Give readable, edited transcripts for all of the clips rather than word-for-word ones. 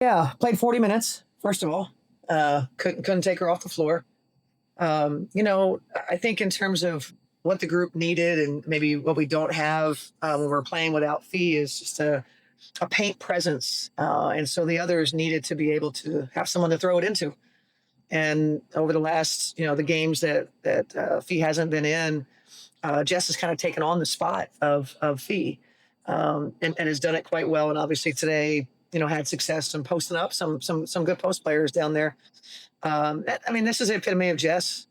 Yeah, played 40 minutes, first of all. Couldn't take her off the floor. I think in terms of what the group needed and maybe what we don't have when we're playing without Fee is just a paint presence. And so the others needed to be able to have someone to throw it into. And over the last, the games that Fee hasn't been in, Jess has kind of taken on the spot of Fee, and has done it quite well. And obviously today, had success and posting up some good post players down there. This is the epitome of Jess.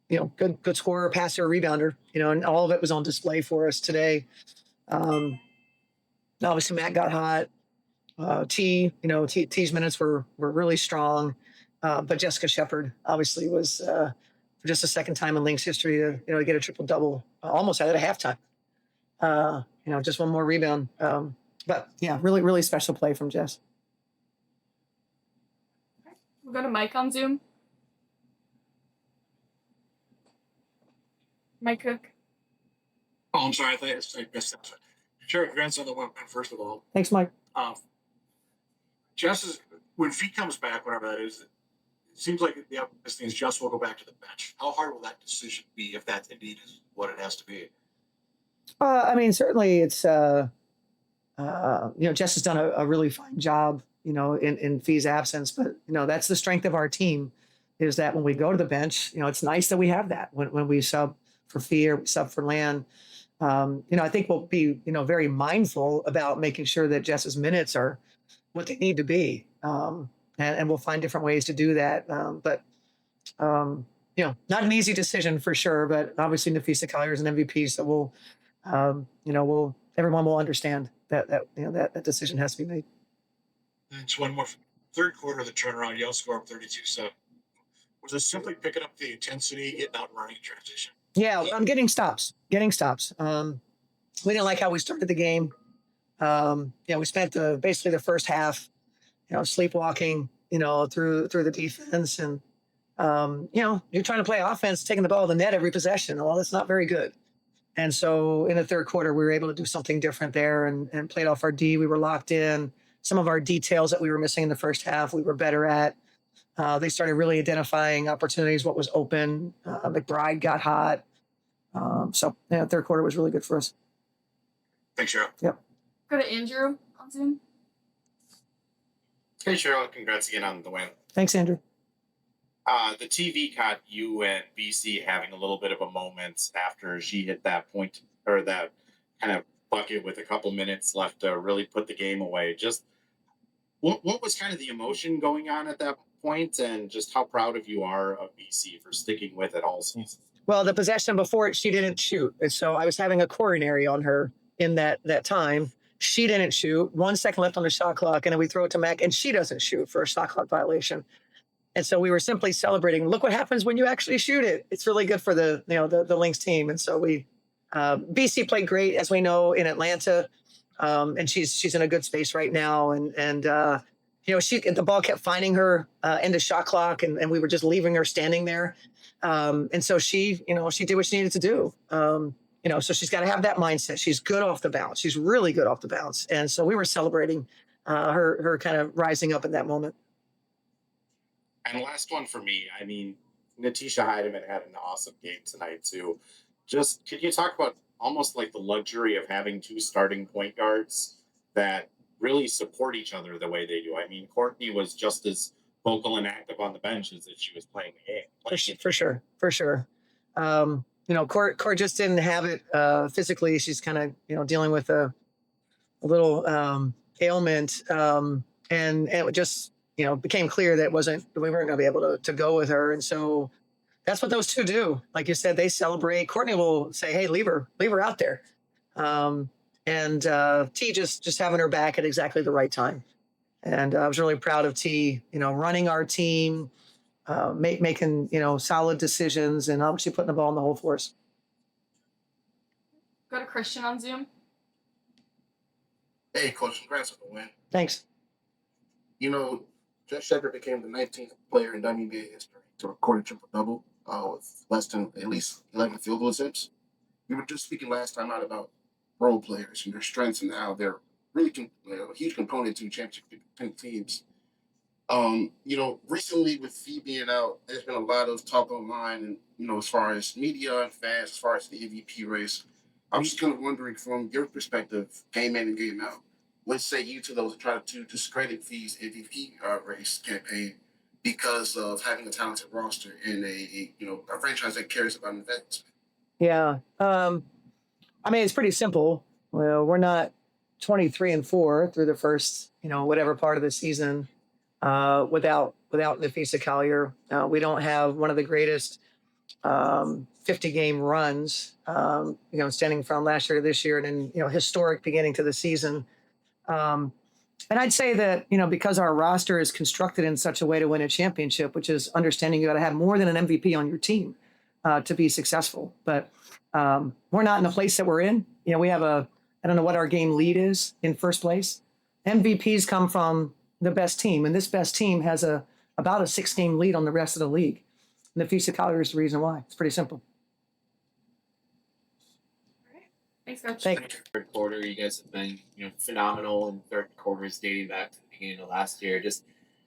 Good scorer, passer, rebounder. And all of it was on display for us today. Obviously Matt got hot. T's minutes were really strong, but Jessica Shepard obviously was for just the second time in Lynx history to get a triple double, almost at a halftime. Just one more rebound. But yeah, really really special play from Jess. We'll go to Mike on Zoom. Mike Cook. Oh, I'm sorry. I missed that. Sure, congrats on the win, first of all. Thanks, Mike. Jess is, when Fee comes back, whatever that is, it seems like the obvious thing is Jess will go back to the bench. How hard will that decision be if that indeed is what it has to be? Certainly it's, Jess has done a really fine job, in Fee's absence, but, that's the strength of our team is that when we go to the bench, it's nice that we have that when we sub for Fee or sub for Lan. I think we'll be, very mindful about making sure that Jess's minutes are what they need to be. And we'll find different ways to do that. But not an easy decision for sure, but obviously Nafisa Collier is an MVP. So everyone will understand that decision has to be made. Thanks. One more. Third quarter of the turnaround, Yale scored 32-7. Was it simply picking up the intensity, getting out and running in transition? Yeah, I'm getting stops. We didn't like how we started the game. We spent basically the first half, sleepwalking, through the defense, and you're trying to play offense, taking the ball to the net every possession. Well, that's not very good. And so in the third quarter, we were able to do something different there and played off our D. We were locked in. Some of our details that we were missing in the first half, we were better at. They started really identifying opportunities, what was open. McBride got hot. Third quarter was really good for us. Thanks, Cheryl. Yep. Go to Andrew on Zoom. Hey, Cheryl. Congrats again on the win. Thanks, Andrew. The TV caught you and BC having a little bit of a moment after she hit that point or that kind of bucket with a couple minutes left to really put the game away. Just what was kind of the emotion going on at that point, and just how proud of you are of BC for sticking with it all season? Well, the possession before it, she didn't shoot. And so I was having a coronary on her in that time. She didn't shoot. 1 second left on the shot clock, and then we throw it to Mac, and she doesn't shoot for a shot clock violation. And so we were simply celebrating. Look what happens when you actually shoot it. It's really good for the Lynx team. And so BC played great, as we know, in Atlanta, and she's in a good space right now. And the ball kept finding her in the shot clock, and we were just leaving her standing there. And so she did what she needed to do. So she's got to have that mindset. She's good off the bounce. She's really good off the bounce. And so we were celebrating her kind of rising up in that moment. And last one for me. Natisha Heidemann had an awesome game tonight too. Just could you talk about almost like the luxury of having two starting point guards that really support each other the way they do? Courtney was just as vocal and active on the bench as if she was playing the game. For sure. Court just didn't have it physically. She's kind of dealing with a little ailment, and it just became clear that we weren't going to be able to go with her. And so that's what those two do. Like you said, they celebrate. Courtney will say, "Hey, leave her out there," and T just having her back at exactly the right time. And I was really proud of T, running our team, making solid decisions, and obviously putting the ball in the hole for us. Go to Christian on Zoom. Hey, Coach, congrats on the win. Thanks. Jess Shepard became the 19th player in WNBA history to record a triple-double with less than at least 11 field goal attempts. We were just speaking last time out about role players and their strengths and how they're really a huge component to championship teams. Recently with Fee being out, there's been a lot of talk online, and as far as media and fans, as far as the MVP race. I'm just kind of wondering, from your perspective, game in and game out, what say you to those who try to discredit Fee's MVP race campaign because of having a talented roster in a franchise that cares about investment? Yeah. I mean, it's pretty simple. Well, we're not 23-4 through the first, whatever part of the season without Nafisa Collier. We don't have one of the greatest 50 game runs, standing from last year to this year, and then, historic beginning to the season. And I'd say that, because our roster is constructed in such a way to win a championship, which is understanding you got to have more than an MVP on your team to be successful. But we're not in the place that we're in. We have I don't know what our game lead is in first place. MVPs come from the best team, and this best team has about a 6-game lead on the rest of the league. And the Nafisa Collier is the reason why. It's pretty simple. Thanks, Coach. Thank you. Third quarter, you guys have been, phenomenal in third quarters dating back to the beginning of last year. Just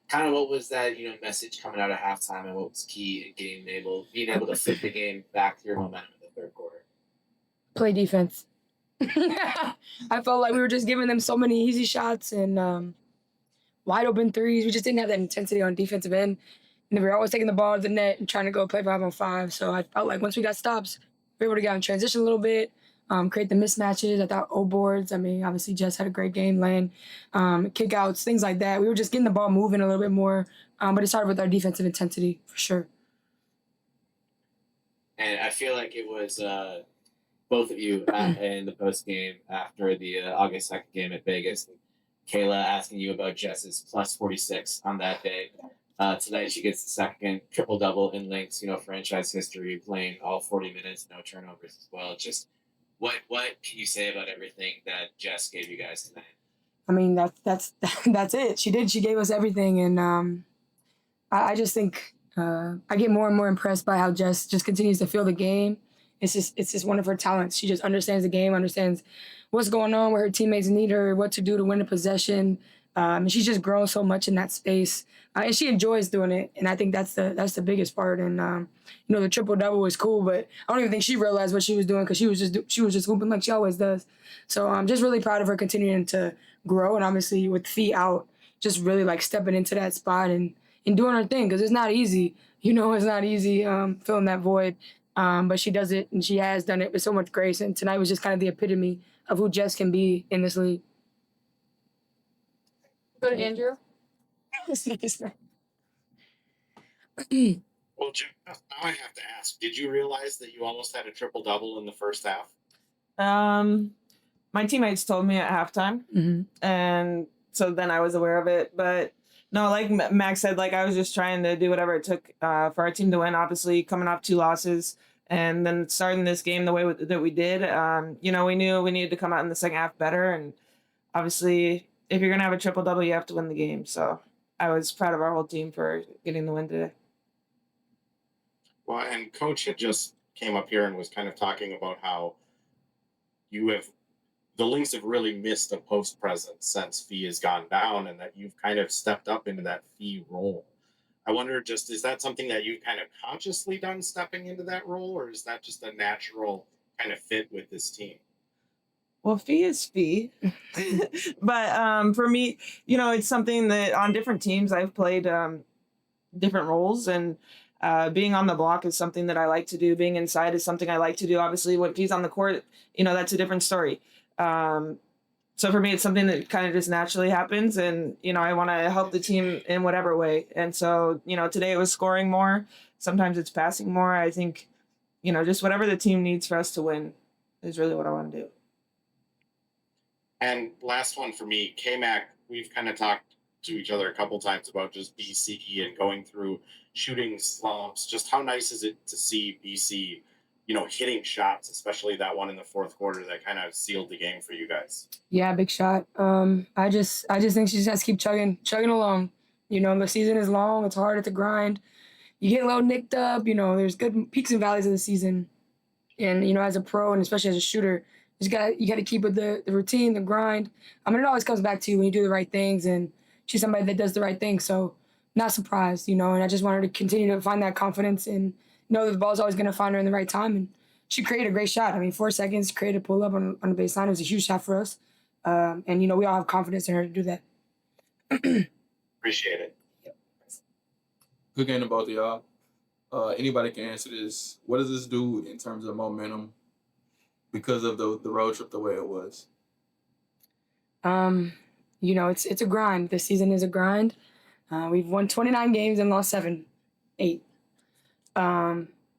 kind of what was that, message coming out of halftime, and what was key in being able to flip the game back to your momentum in the third quarter? Play defense. I felt like we were just giving them so many easy shots and wide open threes. We just didn't have that intensity on defensive end. And we were always taking the ball to the net and trying to go play 5-on-5. So I felt like once we got stops, we were able to get in transition a little bit, create the mismatches. I thought boards. I mean, obviously Jess had a great game, laying kickouts, things like that. We were just getting the ball moving a little bit more. But it started with our defensive intensity for sure. And I feel like it was both of you in the post game after the August 2nd game at Vegas. And Kayla asking you about Jess's plus 46 on that day. Tonight she gets the second triple-double in Lynx, franchise history, playing all 40 minutes, no turnovers as well. Just what can you say about everything that Jess gave you guys tonight? I mean, that's it. She did. She gave us everything. And I just think I get more and more impressed by how Jess just continues to feel the game. It's just one of her talents. She just understands the game, understands what's going on, where her teammates need her, what to do to win a possession. And she's just grown so much in that space, and she enjoys doing it. And I think that's the biggest part. And the triple double was cool, but I don't even think she realized what she was doing because she was just hooping like she always does. So I'm just really proud of her continuing to grow, and obviously with Fee out, just really like stepping into that spot and doing her thing because it's not easy. It's not easy filling that void. But she does it, and she has done it with so much grace. And tonight was just kind of the epitome of who Jess can be in this league. Go to Andrew. Well, Jim, now I have to ask, did you realize that you almost had a triple-double in the first half? My teammates told me at halftime, and so then I was aware of it. But no, like Max said, like I was just trying to do whatever it took for our team to win. Obviously, coming off 2 losses, and then starting this game the way that we did. We knew we needed to come out in the second half better, and obviously, if you're gonna have a triple-double, you have to win the game. So I was proud of our whole team for getting the win today. Well, and Coach had just came up here and was kind of talking about how the Lynx have really missed a post presence since Fee has gone down, and that you've kind of stepped up into that Fee role. I wonder, is that something that you've kind of consciously done, stepping into that role, or is that just a natural kind of fit with this team? Well, Fee is Fee. But for me, it's something that on different teams I've played different roles, and being on the block is something that I like to do. Being inside is something I like to do. Obviously, when Fee's on the court, that's a different story. So for me, it's something that kind of just naturally happens, and I want to help the team in whatever way. And so today it was scoring more. Sometimes it's passing more. I think just whatever the team needs for us to win is really what I want to do. And last one for me, K-Mac, we've kind of talked to each other a couple times about just BC and going through shooting slumps. Just how nice is it to see BC, hitting shots, especially that one in the fourth quarter that kind of sealed the game for you guys? Yeah, big shot. I just think she just has to keep chugging along. The season is long. It's hard. It's a grind. You get a little nicked up. There's good peaks and valleys of the season. And, as a pro and especially as a shooter, you gotta keep with the routine, the grind. I mean, it always comes back to you when you do the right things, and she's somebody that does the right thing. So not surprised, you know. And I just want her to continue to find that confidence and know that the ball's always gonna find her in the right time. And she created a great shot. I mean, 4 seconds, created a pull up on the baseline. It was a huge shot for us. And you know, we all have confidence in her to do that. Appreciate it. Good game to both of y'all. Anybody can answer this. What does this do in terms of momentum because of the road trip the way it was? You know, it's a grind. This season is a grind. We've won 29 games and lost 8.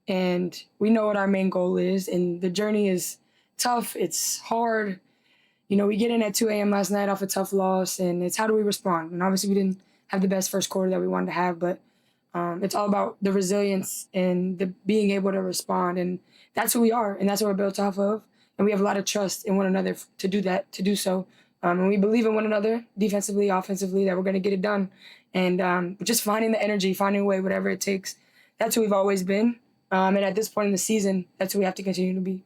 And we know what our main goal is, and the journey is tough. It's hard. You know, we get in at 2 a.m. last night off a tough loss, and it's how do we respond? And obviously we didn't have the best first quarter that we wanted to have, but it's all about the resilience and the being able to respond. And that's who we are, and that's what we're built off of. And we have a lot of trust in one another to do that, to do so. And we believe in one another, defensively, offensively, that we're going to get it done. And just finding the energy, finding a way, whatever it takes. That's who we've always been. And at this point in the season, that's who we have to continue to be.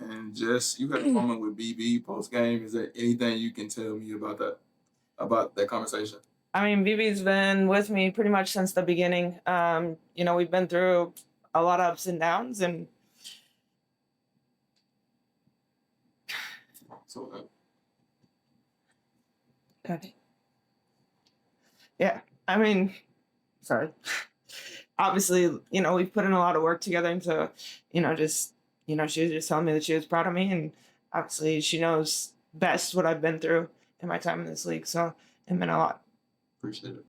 And Jess, you had a moment with BB post game. Is there anything you can tell me about that conversation? I mean, BB's been with me pretty much since the beginning. You know, we've been through a lot of ups and downs, and So, Okay. yeah, I mean, sorry. Obviously, you know, we've put in a lot of work together, and so, you know, she was just telling me that she was proud of me, and obviously she knows best what I've been through in my time in this league, so it meant a lot. appreciate it.